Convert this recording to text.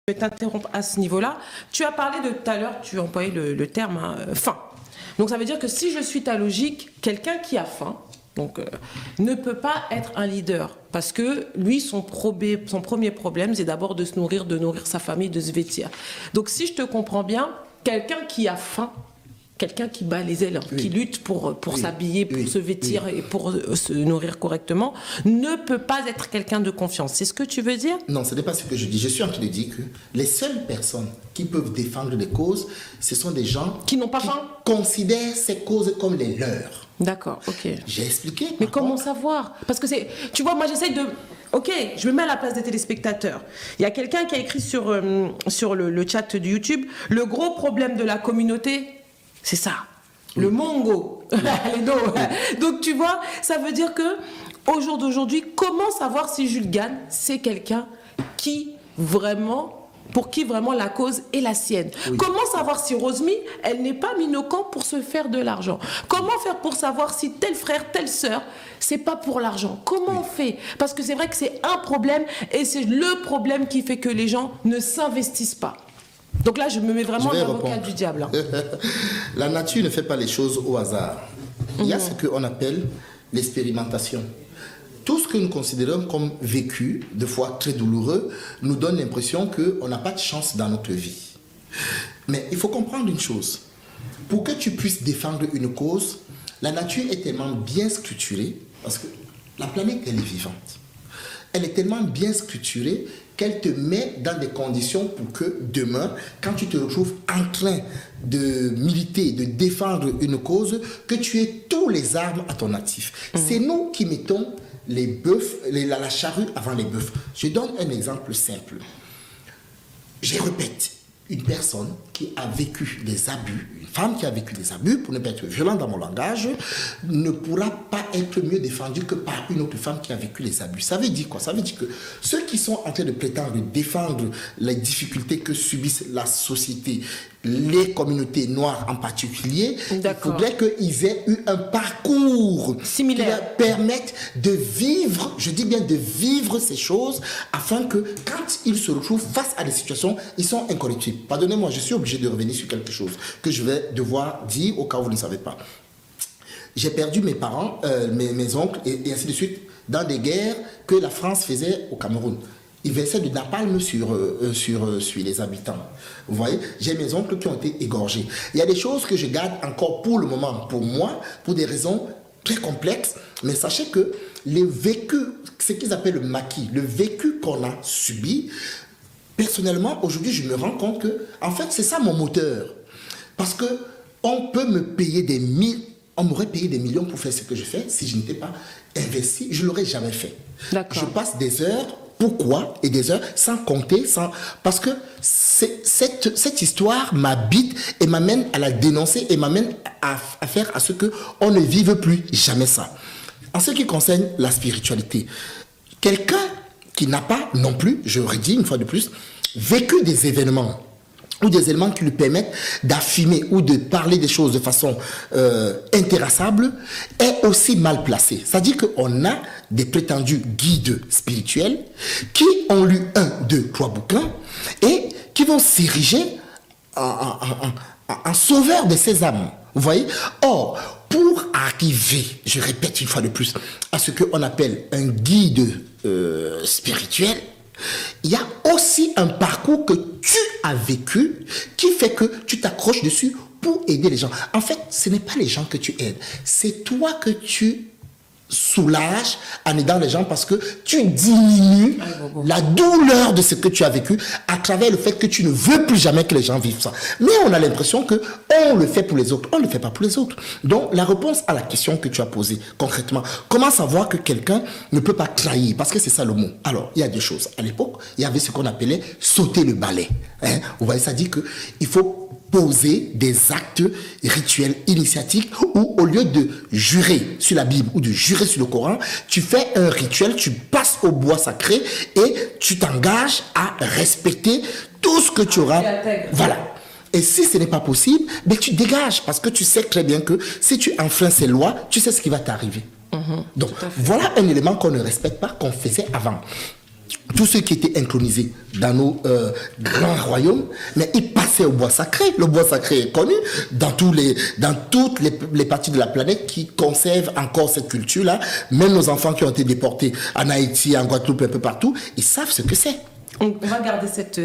Je vais t'interrompre à ce niveau-là. Tu as parlé de tout à l'heure, tu as employé le terme faim. Donc ça veut dire que si je suis ta logique, quelqu'un qui a faim, donc, ne peut pas être un leader parce que lui, son premier problème, c'est d'abord de se nourrir, de nourrir sa famille, de se vêtir. Donc si je te comprends bien, quelqu'un qui a faim, quelqu'un qui bat les ailes, qui lutte pour s'habiller, pour se vêtir et pour se nourrir correctement, ne peut pas être quelqu'un de confiance. C'est ce que tu veux dire? Non, ce n'est pas ce que je dis. Je suis en train de dire que les seules personnes qui peuvent défendre des causes, ce sont des gens qui n'ont pas faim, considèrent ces causes comme les leurs. D'accord, ok. J'ai expliqué. Mais comment savoir? Parce que c'est... Tu vois, moi j'essaye de... Ok, je me mets à la place des téléspectateurs. Il y a quelqu'un qui a écrit sur le chat de YouTube, le gros problème de la communauté, c'est ça, le mongo, les dos. Donc tu vois, ça veut dire que au jour d'aujourd'hui, comment savoir si Jules Gann, c'est quelqu'un pour qui vraiment la cause est la sienne? Comment savoir si Rosemy, elle n'est pas mise au camp pour se faire de l'argent? Comment faire pour savoir si tel frère, telle sœur, c'est pas pour l'argent? Comment on fait? Parce que c'est vrai que c'est un problème et c'est le problème qui fait que les gens ne s'investissent pas. Donc là, je me mets vraiment l'avocat du diable. Hein. La nature ne fait pas les choses au hasard. Il y a ce qu'on appelle l'expérimentation. Tout ce que nous considérons comme vécu, de fois très douloureux, nous donne l'impression qu'on n'a pas de chance dans notre vie. Mais il faut comprendre une chose. Pour que tu puisses défendre une cause, la nature est tellement bien structurée, parce que la planète, elle est vivante. Elle est tellement bien structurée qu'elle te met dans des conditions pour que demain, quand tu te retrouves en train de militer, de défendre une cause, que tu aies tous les armes à ton actif. C'est nous qui mettons les bœufs, la charrue avant les bœufs. Je donne un exemple simple. Je répète, une personne qui a vécu des abus, une femme qui a vécu des abus, pour ne pas être violent dans mon langage, ne pourra pas être mieux défendue que par une autre femme qui a vécu les abus. Ça veut dire quoi? Ça veut dire que ceux qui sont en train de prétendre défendre les difficultés que subissent la société, les communautés noires en particulier, il faudrait qu'ils aient eu un parcours similaire qui leur permette de vivre, je dis bien de vivre ces choses, afin que quand ils se retrouvent face à des situations, ils sont incorrectibles. Pardonnez-moi, je suis obligé de revenir sur quelque chose que je vais devoir dire au cas où vous ne savez pas. J'ai perdu mes parents, mes oncles et ainsi de suite dans des guerres que la France faisait au Cameroun. Ils versaient du napalm sur les habitants. Vous voyez, j'ai mes oncles qui ont été égorgés. Il y a des choses que je garde encore pour le moment, pour moi, pour des raisons très complexes. Mais sachez que les vécus, ce qu'ils appellent le maquis, le vécu qu'on a subi, personnellement, aujourd'hui, je me rends compte que, en fait, c'est ça mon moteur. Parce que on peut me payer on m'aurait payé des millions pour faire ce que je fais. Si je n'étais pas investi, je ne l'aurais jamais fait. Je passe des heures. Pourquoi? Et des heures, sans compter, parce que cette histoire m'habite et m'amène à la dénoncer et m'amène à faire à ce qu'on ne vive plus jamais ça. En ce qui concerne la spiritualité, quelqu'un qui n'a pas non plus, je redis une fois de plus, vécu des événements ou des éléments qui lui permettent d'affirmer ou de parler des choses de façon intéressable, est aussi mal placé. C'est-à-dire qu'on a des prétendus guides spirituels qui ont lu 1, 2, 3 bouquins et qui vont s'ériger en sauveur de ces âmes. Vous voyez? Or, pour arriver, je répète une fois de plus, à ce qu'on appelle un guide spirituel, il y a aussi un parcours que tu as vécu qui fait que tu t'accroches dessus pour aider les gens. En fait, ce n'est pas les gens que tu aides, c'est toi que tu soulages en aidant les gens parce que tu diminues la douleur de ce que tu as vécu à travers le fait que tu ne veux plus jamais que les gens vivent ça. Mais on a l'impression que on le fait pour les autres, on ne le fait pas pour les autres. Donc la réponse à la question que tu as posée concrètement, comment savoir que quelqu'un ne peut pas trahir? Parce que c'est ça le mot. Alors, il y a deux choses. À l'époque, il y avait ce qu'on appelait sauter le balai. Vous voyez, ça dit qu'il faut poser des actes rituels initiatiques où au lieu de jurer sur la Bible ou de jurer sur le Coran, tu fais un rituel, tu passes au bois sacré et tu t'engages à respecter tout ce que tu auras. Voilà. Et si ce n'est pas possible, ben tu dégages parce que tu sais très bien que si tu enfreins ces lois, tu sais ce qui va t'arriver. Donc voilà un élément qu'on ne respecte pas, qu'on faisait avant. tous ceux qui étaient intronisés dans nos grands royaumes, mais ils passaient au bois sacré. Le bois sacré est connu dans toutes les parties de la planète qui conservent encore cette culture-là. Même nos enfants qui ont été déportés en Haïti, en Guadeloupe, un peu partout, ils savent ce que c'est. On va garder cette